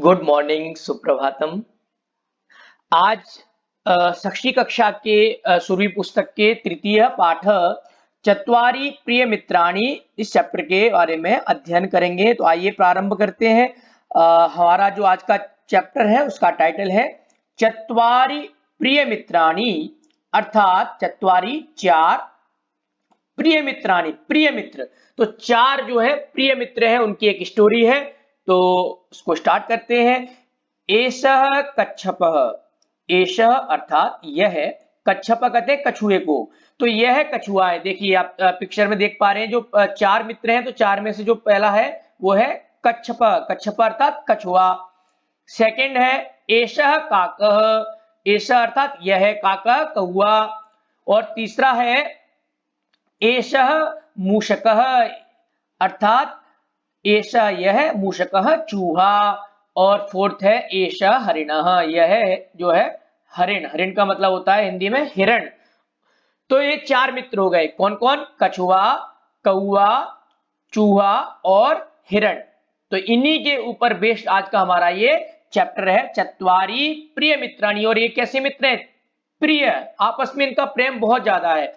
Good morning, Suprabhatam. आज षष्ठी कक्षा के सुरभि पुस्तक के तृतीय पाठ चत्वारि प्रिय मित्राणि इस चैप्टर के बारे में अध्ययन करेंगे। तो आइए प्रारंभ करते हैं। हमारा जो आज का चैप्टर है उसका टाइटल है चत्वारि प्रिय मित्राणि, अर्थात चत्वारि चार, प्रिय मित्राणि प्रिय मित्र। तो चार जो है प्रिय मित्र है, उनकी एक स्टोरी है। तो उसको स्टार्ट करते हैं। एषः कच्छपः, एषः अर्थात यह है, कच्छप कहते हैं कछुए को। तो यह कछुआ है। देखिए आप पिक्चर में देख पा रहे हैं जो चार मित्र हैं, तो चार में से जो पहला है वो है कच्छप, कच्छप अर्थात कछुआ। सेकंड है एषः काकः, एषः अर्थात यह है काका कौआ। और तीसरा है एषः मूषकः, अर्थात एषः यह, मूषकः चूहा। और फोर्थ है एषः हरिणः, यह जो है हरिण। हरिण का मतलब होता है हिंदी में हिरण। तो ये चार मित्र हो गए। कौन कौन? कछुआ, कौआ, चूहा और हिरण। तो इन्हीं के ऊपर बेस्ड आज का हमारा ये चैप्टर है चत्वारि प्रिय मित्राणि। और ये कैसे मित्र हैं? प्रिय, आपस में इनका प्रेम बहुत ज्यादा है।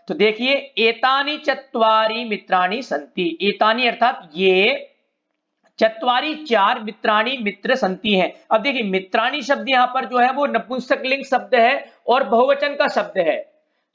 तो देखिए, एतानि चत्वारि मित्राणि सन्ति। एतानि अर्थात ये, चत्वारि चार, मित्राणि मित्र संति हैं। अब देखिए मित्राणि शब्द यहाँ पर जो है वो नपुंसकलिंग शब्द है और बहुवचन का शब्द है।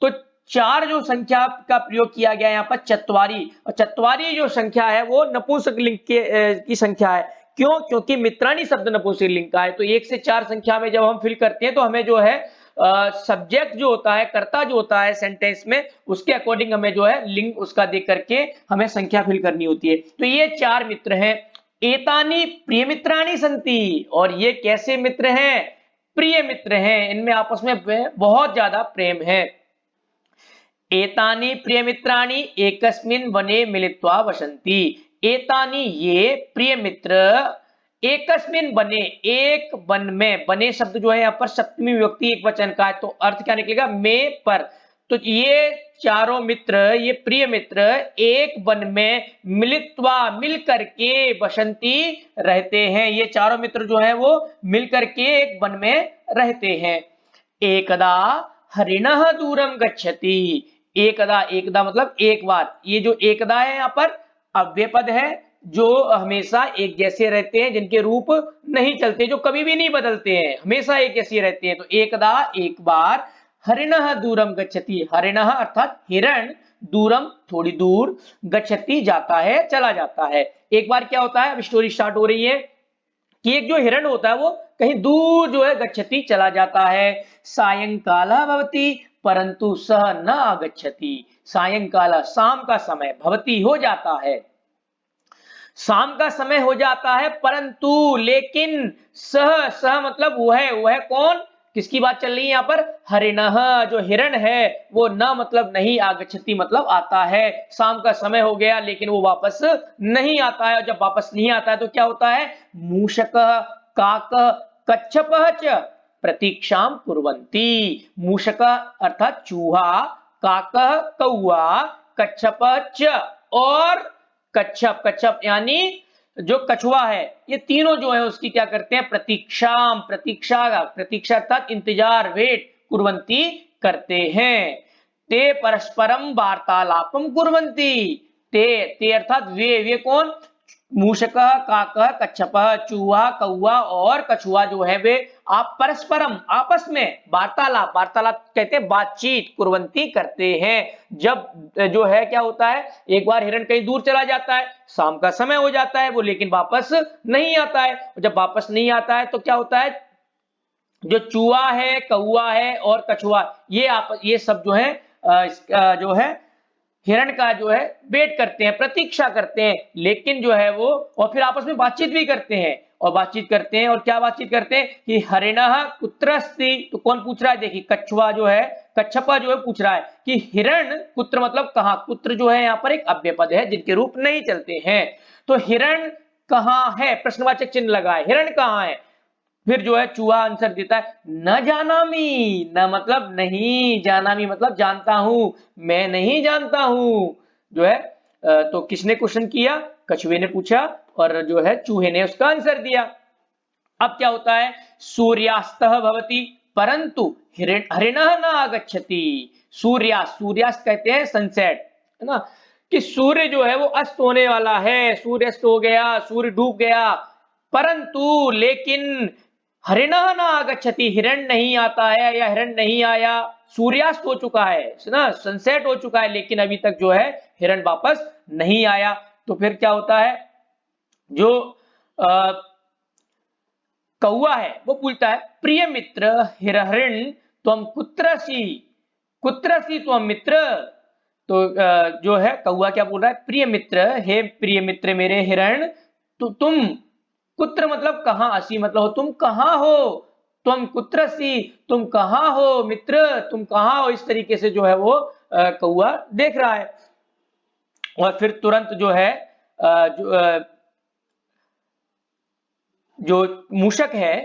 तो चार जो संख्या का प्रयोग किया गया यहाँ पर चत्वारि, और चत्वारि जो संख्या है वो नपुंसकलिंग की संख्या है। क्यों? क्योंकि मित्राणि शब्द नपुंसकलिंग का है। तो एक से चार संख्या में जब हम फिल करते हैं तो हमें जो है सब्जेक्ट जो होता है, कर्ता जो होता है सेंटेंस में, उसके अकॉर्डिंग हमें जो है लिंग उसका देख करके हमें संख्या फिल करनी होती है। तो ये चार मित्र हैं। एतानि प्रिय मित्राणि सन्ति, और ये कैसे मित्र हैं? प्रिय मित्र हैं, इनमें आपस में बहुत ज्यादा प्रेम है। एतानि प्रिय मित्राणि एकस्मिन् वने मिलित्वा वसन्ति। एतानि ये प्रिय मित्र एकस्मिन् वने, एक वन में। वने शब्द जो है यहाँ पर सप्तमी विभक्ति एक वचन का है, तो अर्थ क्या निकलेगा? में, पर। तो ये चारों मित्र, ये प्रिय मित्र एक वन में मिलित्वा, मिल करके, बसंती रहते हैं। ये चारों मित्र जो है वो मिल करके एक वन में रहते हैं। एकदा हरिणः दूरम गच्छति। एकदा, एकदा मतलब एक बार। ये जो एकदा है यहाँ पर अव्यय पद है, जो हमेशा एक जैसे रहते हैं, जिनके रूप नहीं चलते, जो कभी भी नहीं बदलते हैं, हमेशा एक जैसे रहते हैं। तो एकदा एक बार, हरिणः दूरम गच्छति, हरिणः अर्थात हिरण, दूरम थोड़ी दूर, गच्छति जाता है, चला जाता है। एक बार क्या होता है, अब स्टोरी स्टार्ट हो रही है कि एक जो हिरण होता है वो कहीं दूर जो है गच्छति चला जाता है। सायंकालः भवति परंतु सह न आगच्छति। सायंकाल, शाम का समय, भवति हो जाता है, शाम का समय हो जाता है, परंतु लेकिन सह, सह मतलब वह कौन, किसकी बात चल रही है यहाँ पर? हरिणः, जो हिरण है वो न मतलब नहीं, आगच्छति मतलब आता है। शाम का समय हो गया लेकिन वो वापस नहीं आता है। और जब वापस नहीं आता है तो क्या होता है? मूषकः, काकः, कच्छपः च प्रतीक्षां कुर्वन्ति। मूषकः अर्थात चूहा, काकः कौआ, कच्छपः च और कच्छप, कच्छप यानी जो कछुआ है, ये तीनों जो है उसकी क्या करते हैं? प्रतीक्षा, प्रतीक्षा, प्रतीक्षा अर्थात इंतजार, वेट, कुर्वन्ति करते हैं। ते परस्परम वार्तालापम कुर्वन्ति। ते अर्थात वे कौन? मूषकः, काकः, कच्छपः, चूहा, कौआ और कछुआ जो है वे आप परस्परम, आपस में वार्तालाप, वार्तालाप कहते हैं बातचीत, कुर्वन्ति करते हैं। जब जो है क्या होता है, एक बार हिरण कहीं दूर चला जाता है, शाम का समय हो जाता है वो, लेकिन वापस नहीं आता है। जब वापस नहीं आता है तो क्या होता है, जो चूहा है, कौआ है और कछुआ, ये सब जो है जो है हिरण का जो है वेट करते हैं, प्रतीक्षा करते हैं, लेकिन जो है वो, और फिर आपस में बातचीत भी करते हैं। और बातचीत करते हैं, और क्या बातचीत करते हैं कि हरिणः कुत्र अस्ति। तो कौन पूछ रहा है? देखिए कछुआ जो है, कच्छपा जो है पूछ रहा है कि हिरण कुत्र मतलब कहां। कुत्र जो है यहाँ पर एक अव्यय पद है जिनके रूप नहीं चलते हैं। तो हिरण कहां है, प्रश्नवाचक चिन्ह लगा है, हिरण कहां है। फिर जो है चूहा आंसर देता है न जानामी, न मतलब नहीं, जानामी मतलब जानता हूं, मैं नहीं जानता हूं। जो है तो किसने क्वेश्चन किया? कछुए ने पूछा, और जो है चूहे ने उसका आंसर दिया। अब क्या होता है, सूर्यास्तः भवति परंतु हरिणः न आगच्छति। सूर्यास्त, सूर्यास्त कहते हैं सनसेट, है ना, कि सूर्य जो है वो अस्त होने वाला है, सूर्य अस्त हो गया, सूर्य डूब गया, परंतु लेकिन हरिणः न आगच्छति, हिरण नहीं आता है या हिरण नहीं आया। सूर्यास्त हो चुका है ना, सनसेट हो चुका है, लेकिन अभी तक जो है हिरण वापस नहीं आया। तो फिर क्या होता है, जो कौवा है वो पूछता है, प्रिय मित्र हिरण त्वम कुत्रसी, कुत्रसी त्वम मित्र। तो जो है कौवा क्या बोल रहा है, प्रिय मित्र, हे प्रिय मित्र मेरे हिरण, तुम, कुत्र मतलब कहां, असी मतलब हो, तुम कहां हो, तुम कुत्रसी, तुम कहां हो मित्र, तुम कहां हो, इस तरीके से जो है वो कौवा देख रहा है। और फिर तुरंत जो है जो मूषक है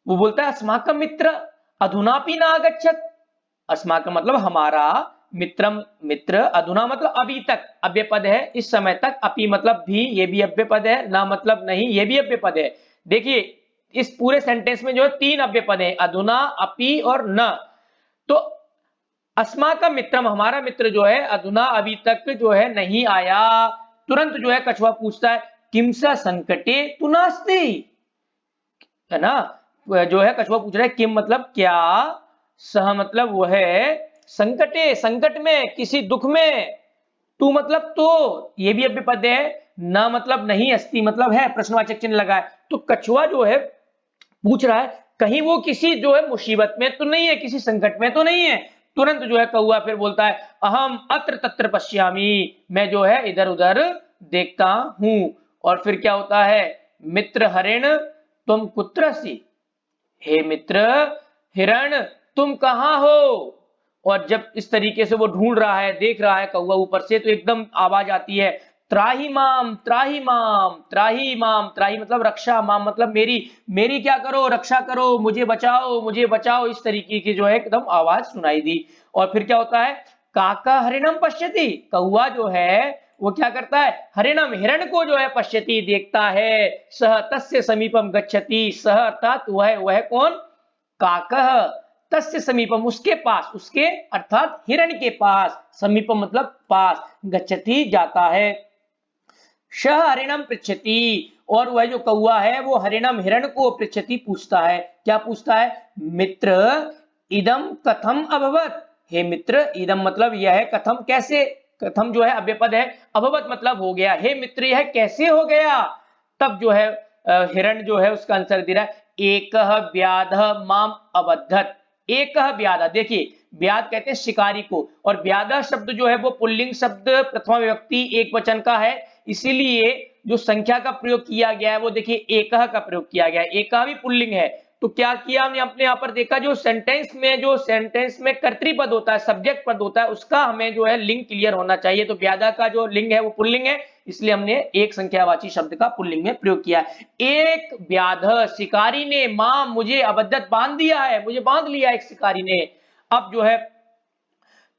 वो बोलता है, अस्माकं मित्र अधुनापि न आगच्छत। अस्माकं मतलब हमारा, मित्रम मित्र, अधुना मतलब अभी तक, अव्यय पद है, इस समय तक, अपि मतलब भी, ये भी अव्यय पद है, ना मतलब नहीं, ये भी अव्यय पद है। देखिए इस पूरे सेंटेंस में जो है 3 अव्यय पद है, अधुना, अपि और न। तो अस्माकं मित्रम हमारा मित्र जो है अधुना अभी तक जो है नहीं आया। तुरंत जो है कछुआ पूछता है, किम स संकटे तु नास्ति, है ना, जो है कछुआ पूछ रहा है, किम मतलब क्या, सह मतलब वो है, संकटे संकट में, किसी दुख में, तू मतलब तो, ये भी अव्यय पद है, ना मतलब नहीं, अस्ति मतलब है, प्रश्नवाचक चिन्ह लगा है। तो कछुआ जो है पूछ रहा है कहीं वो किसी जो है मुसीबत में तो नहीं है, किसी संकट में तो नहीं है। तुरंत जो है कौवा फिर बोलता है, अहम अत्र तत्र पश्यामि, मैं जो है इधर उधर देखता हूं। और फिर क्या होता है, मित्र हरिण तुम कुत्रसी, हे मित्र हिरण तुम कहां हो। और जब इस तरीके से वो ढूंढ रहा है, देख रहा है कौवा ऊपर से, तो एकदम आवाज आती है, त्राही माम त्राही माम त्राही माम, त्राही मतलब रक्षा, माम मतलब मेरी, मेरी क्या करो, रक्षा करो, मुझे बचाओ, मुझे बचाओ, इस तरीके की जो है एकदम आवाज सुनाई दी। और फिर क्या होता है, काका हरिणम पश्यति, कौवा जो है वो क्या करता है, हरिणम हिरण को जो है पश्यति देखता है, सह तस्य समीपम गच्छति, सह अर्थात वह कौन, काकः, तस्य समीपम उसके पास, उसके अर्थात हिरण के पास, समीपम मतलब पास, गच्छति जाता है। शह हरिणम पृच्छति, और वह जो कौवा है वो हरिणम हिरण को पृच्छति पूछता है, क्या पूछता है, मित्र इदम कथम अभवत, हे मित्र, इदम मतलब यह है, कथम कैसे, कथम जो है अव्यय पद है, अभवत मतलब हो गया, हे मित्र यह कैसे हो गया। तब जो है हिरण जो है उसका आंसर दे रहा है, एकः व्याधः माम अबद्धत। एकः व्याधः, देखिए व्याध कहते हैं शिकारी को, और व्याधः शब्द जो है वो पुल्लिंग शब्द प्रथमा विभक्ति एक वचन का है, इसीलिए जो संख्या का प्रयोग किया गया है वो देखिए एकः का प्रयोग किया गया है, एकः भी पुल्लिंग है। तो क्या किया हमने अपने यहाँ पर देखा, जो सेंटेंस में कर्तृपद होता है, सब्जेक्ट पद होता है, उसका हमें जो है लिंग क्लियर होना चाहिए। तो व्याधा का जो लिंग है वो पुल्लिंग है, इसलिए हमने एक संख्यावाची शब्द का पुल्लिंग में प्रयोग किया। एक व्याध, शिकारी ने, मां मुझे, अबद्धत बांध दिया है, मुझे बांध लिया एक शिकारी ने। अब जो है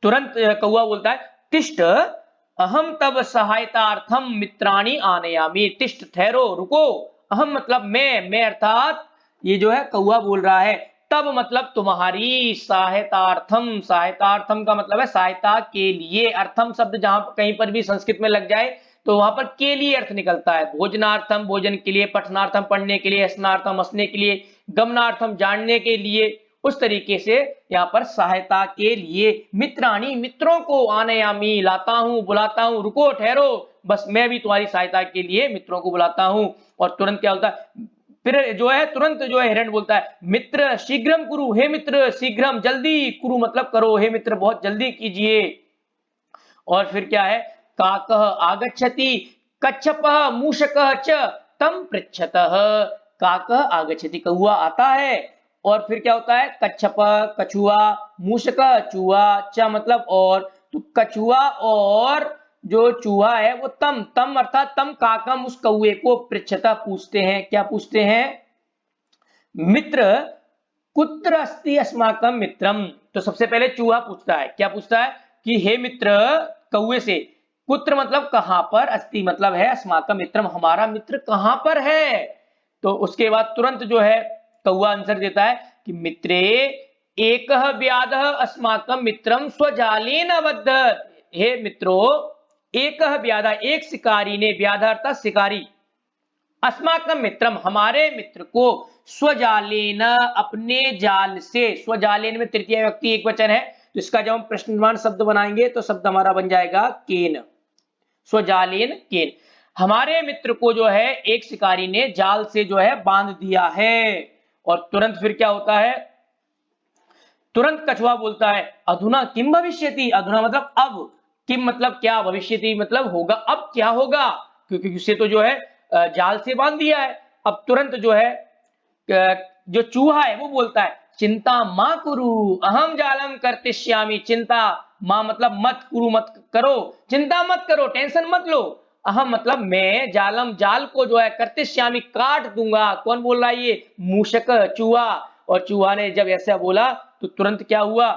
तुरंत कौवा बोलता है, तिष्ठ अहम तब सहायतार्थम मित्राणि आनयामि, तिष्ठ ठहरो, रुको, अहम मतलब मैं अर्थात ये जो है कौवा बोल रहा है, तब मतलब तुम्हारी, सहायतार्थम, सहायतार्थम का मतलब है सहायता के लिए, अर्थम शब्द जहां कहीं पर भी संस्कृत में लग जाए तो वहां पर के लिए अर्थ निकलता है, भोजनार्थम भोजन के लिए, पठनार्थम पढ़ने के लिए, हसनार्थम हंसने के लिए, गमनार्थम जानने के लिए, उस तरीके से यहाँ पर सहायता के लिए, मित्राणी मित्रों को, आनयामी लाता हूं, बुलाता हूं, रुको ठहरो, बस मैं भी तुम्हारी सहायता के लिए मित्रों को बुलाता हूं। और तुरंत क्या होता है, फिर जो है तुरंत जो है हिरण बोलता है, मित्र शीघ्रम कुरु, हे मित्र शीघ्रम जल्दी, कुरु मतलब करो, हे मित्र बहुत जल्दी कीजिए। और फिर क्या है, काकः आगच्छति, कच्छपः मूषकः च तम पृच्छतः, काकः आगच्छति कौवा आता है, और फिर क्या होता है, कच्छपः कछुआ, मूषकः चूहा, च मतलब और, तो कछुआ और जो चूहा है वो तम, तम अर्थात तम काकम उस कौवे को पृच्छतः पूछते हैं, क्या पूछते हैं, मित्र कुत्र अस्ति अस्माकं मित्रम। तो सबसे पहले चूहा पूछता है, क्या पूछता है कि हे मित्र, कौवे से, कुत्र मतलब कहां पर, अस्ति मतलब है, अस्माकं मित्रम हमारा मित्र कहां पर है, तो उसके बाद तुरंत जो है कौवा आंसर देता है कि मित्रे एकः व्याधः अस्माकं मित्रं स्वजालेन अबद्धत। हे मित्रों, एकः व्याधः, एक शिकारी ने, व्याधः अर्थात शिकारी, अस्माकं मित्रम, हमारे मित्र को, स्वजालेन, अपने जाल से, स्वजालेन में तृतीय व्यक्ति एक वचन है, तो इसका जब हम प्रश्न निर्माण शब्द बनाएंगे तो शब्द हमारा बन जाएगा केन, स्वजालेन केन। हमारे मित्र को जो है एक शिकारी ने जाल से जो है बांध दिया है। और तुरंत फिर क्या होता है, तुरंत कछुआ बोलता है अधुना किम भविष्यति, अधुना मतलब अब, किम मतलब क्या, भविष्यति मतलब होगा, अब क्या होगा, क्योंकि उसे तो जो है जाल से बांध दिया है। अब तुरंत जो है जो चूहा है वो बोलता है चिंता मां कुरु अहम जालम कर्तिष्यामि, चिंता मां मतलब मत, कुरु मत करो, चिंता मत करो, टेंशन मत लो, अहम मतलब मैं, जालम जाल को जो है कर्तिष्यामि काट दूंगा। कौन बोल रहा है ये, मूषक, चूहा। और चूहा ने जब ऐसा बोला तो तुरंत क्या हुआ,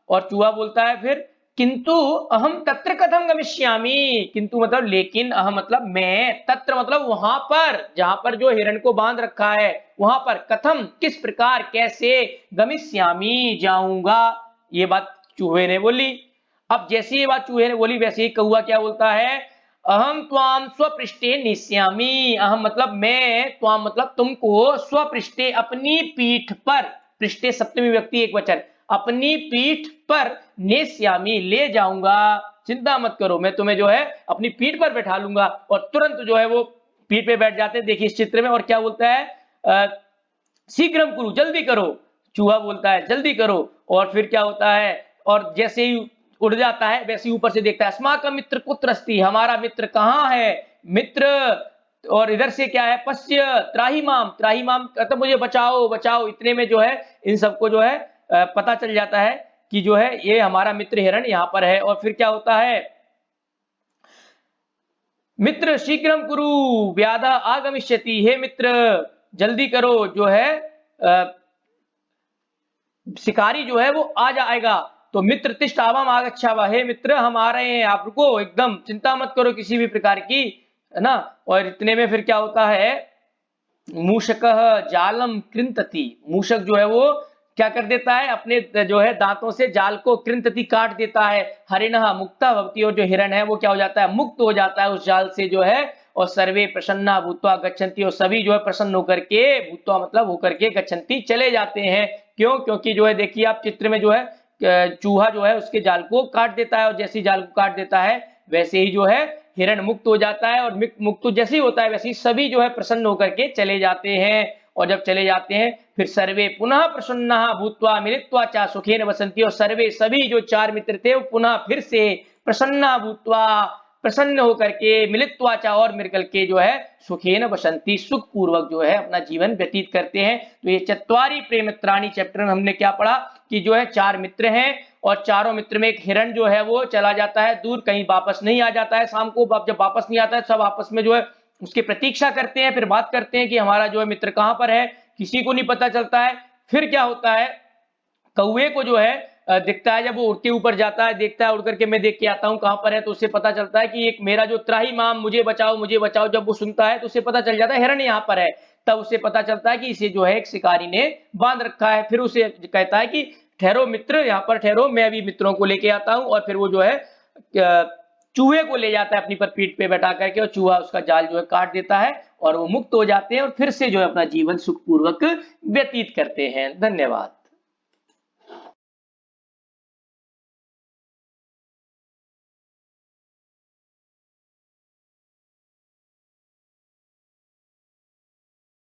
और चूहा बोलता है फिर किंतु अहम तत्र कथम गमिष्यामि, किंतु मतलब लेकिन, अहम मतलब मैं, तत्र मतलब वहां पर, जहां पर जो हिरण को बांध रखा है वहां पर, कथम किस प्रकार, कैसे, गमिष्यामि जाऊंगा, ये बात चूहे ने बोली। अब जैसी ये बात चूहे ने बोली वैसे ही कौवा क्या बोलता है, अहम त्वाम स्वपृष्ठे निस्यामि, अहम मतलब मैं, त्वाम मतलब तुमको, स्वपृष्ठे अपनी पीठ पर, पृष्ठे सप्तमी व्यक्ति एक वचन, अपनी पीठ पर, नेस्यामी ले जाऊंगा, चिंता मत करो, मैं तुम्हें जो है अपनी पीठ पर बैठा लूंगा। और तुरंत जो है वो पीठ पे बैठ जाते हैं, देखिए इस चित्र में, और क्या बोलता है शीघ्रम कुरु, जल्दी करो, चूहा बोलता है जल्दी करो। और फिर क्या होता है, और जैसे ही उड़ जाता है वैसे ही ऊपर से देखता है अस्माकं मित्र कुत्र अस्ति, हमारा मित्र कहाँ है, मित्र, और इधर से क्या है पश्य त्राहिमाम, त्राहिमाम मतलब मुझे बचाओ बचाओ, इतने में जो है इन सबको जो है पता चल जाता है कि जो है ये हमारा मित्र हिरण यहाँ पर है। और फिर क्या होता है, मित्र शीघ्रम कुरु व्याधा आगमिष्यति, हे मित्र जल्दी करो, जो है शिकारी जो है वो आ जाएगा। तो मित्र तिष्ठावम आगच्छावा, हे मित्र हम आ रहे हैं, आप रुको, एकदम चिंता मत करो किसी भी प्रकार की, है ना। और इतने में फिर क्या होता है, मूषकः जालम कृंतति, मूषक जो है वो क्या कर देता है, अपने जो है दांतों से जाल को कृंतति काट देता है, हरिणः मुक्ता भवति, और जो हिरण है वो क्या हो जाता है, मुक्त हो जाता है उस जाल से जो है। और सर्वे प्रसन्ना भूत्वा गच्छन्ति, और सभी जो है प्रसन्न होकर के, भूत्वा मतलब होकर के, गच्छन्ति चले जाते हैं। क्यों, क्योंकि जो है देखिए आप चित्र में जो है चूहा जो है उसके जाल को काट देता है, और जैसे जाल को काट देता है वैसे ही जो है हिरण मुक्त हो जाता है, और मुक्त जैसे ही होता है वैसे ही सभी जो है प्रसन्न होकर के चले जाते हैं। और जब चले जाते हैं फिर सर्वे पुनः प्रसन्नः भूत्वा मिलित्वा च सुखेन वसन्ति, और सर्वे सभी जो चार मित्र थे वो पुनः फिर से प्रसन्ना भूत्वा प्रसन्न होकर के, मिलित्वा च और मिलकर के जो है सुखेन वसन्ति सुख पूर्वक जो है अपना जीवन व्यतीत करते हैं। तो ये चत्वारि प्रेमित्राणि चैप्टर में हमने क्या पढ़ा कि जो है चार मित्र हैं, और चारों मित्र में एक हिरण जो है वो चला जाता है दूर, कहीं वापस नहीं आ जाता है, शाम को जब वापस नहीं आता है सब आपस में जो है उसकी प्रतीक्षा करते हैं, फिर बात करते हैं कि हमारा जो है मित्र कहां पर है, किसी को नहीं पता चलता है। फिर क्या होता है, कौवे को जो है दिखता है, जब वो उड़ के ऊपर जाता है, देखता है उड़ करके मैं देख के आता हूँ कहां पर है, तो उससे पता चलता है कि एक मेरा जो त्राहिमाम, मुझे बचाओ मुझे बचाओ, जब वो सुनता है तो उसे पता चल जाता है हिरण यहाँ पर है, तब उसे पता चलता है कि इसे जो है एक शिकारी ने बांध रखा है। फिर उसे कहता है कि ठहरो मित्र, यहाँ पर ठहरो, मैं अभी मित्रों को लेके आता हूँ। और फिर वो जो है चूहे को ले जाता है अपनी पर पीठ पे बैठा करके, और चूहा उसका जाल जो है काट देता है, और वो मुक्त हो जाते हैं, और फिर से जो है अपना जीवन सुखपूर्वक व्यतीत करते हैं। धन्यवाद।